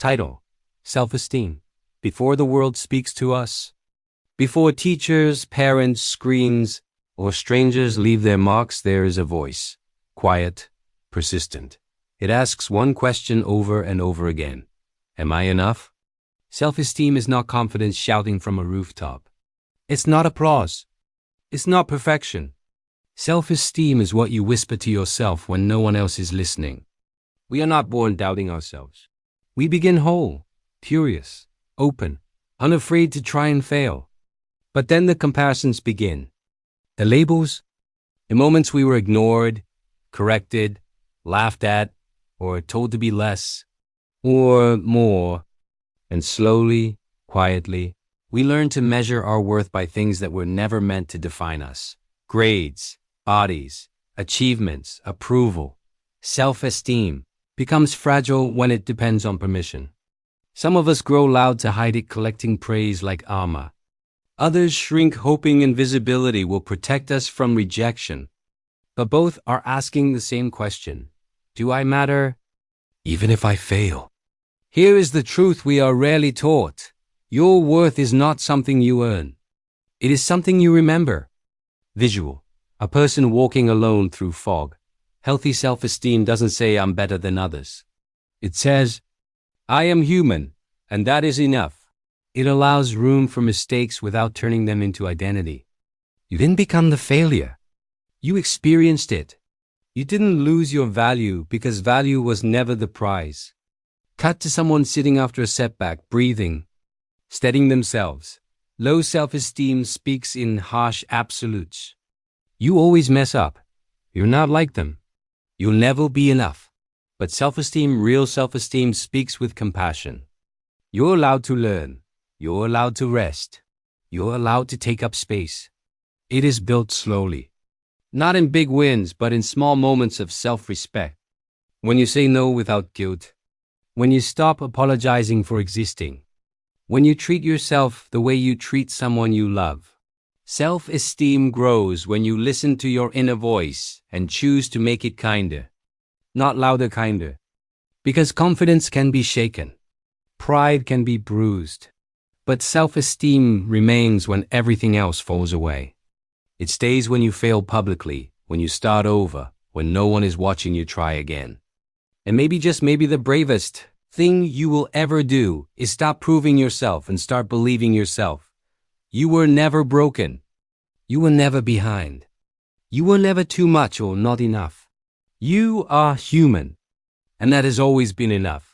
Title: Self-Esteem. Before the world speaks to us. Before teachers, parents, screens, or strangers leave their marks, there is a voice. Quiet, persistent. It asks one question over and over again. Am I enough? Self-esteem is not confidence shouting from a rooftop. It's not applause. It's not perfection. Self-esteem is what you whisper to yourself when no one else is listening. We are not born doubting ourselves. We begin whole, curious, open, unafraid to try and fail. But then the comparisons begin. The labels, the moments we were ignored, corrected, laughed at, or told to be less, or more. And slowly, quietly, we learn to measure our worth by things that were never meant to define us. Grades, bodies, achievements, approval. Self-esteem becomes fragile when it depends on permission. Some of us grow loud to hide it, collecting praise like armor. Others shrink, hoping invisibility will protect us from rejection. But both are asking the same question. Do I matter? Even if I fail. Here is the truth we are rarely taught. Your worth is not something you earn. It is something you remember. Visual. A person walking alone through fog. Healthy self-esteem doesn't say I'm better than others. It says, I am human, and that is enough. It allows room for mistakes without turning them into identity. You didn't become the failure. You experienced it. You didn't lose your value because value was never the prize. Cut to someone sitting after a setback, breathing, steadying themselves. Low self-esteem speaks in harsh absolutes. You always mess up. You're not like them. You'll never be enough. But self-esteem, real self-esteem, speaks with compassion. You're allowed to learn. You're allowed to rest. You're allowed to take up space. It is built slowly. Not in big wins, but in small moments of self-respect. When you say no without guilt. When you stop apologizing for existing. When you treat yourself the way you treat someone you love. Self-esteem grows when you listen to your inner voice and choose to make it kinder. Not louder, kinder. Because confidence can be shaken. Pride can be bruised. But self-esteem remains when everything else falls away. It stays when you fail publicly, when you start over, when no one is watching you try again. And maybe, just maybe, the bravest thing you will ever do is stop proving yourself and start believing yourself. You were never broken. You were never behind. You were never too much or not enough. You are human, and that has always been enough.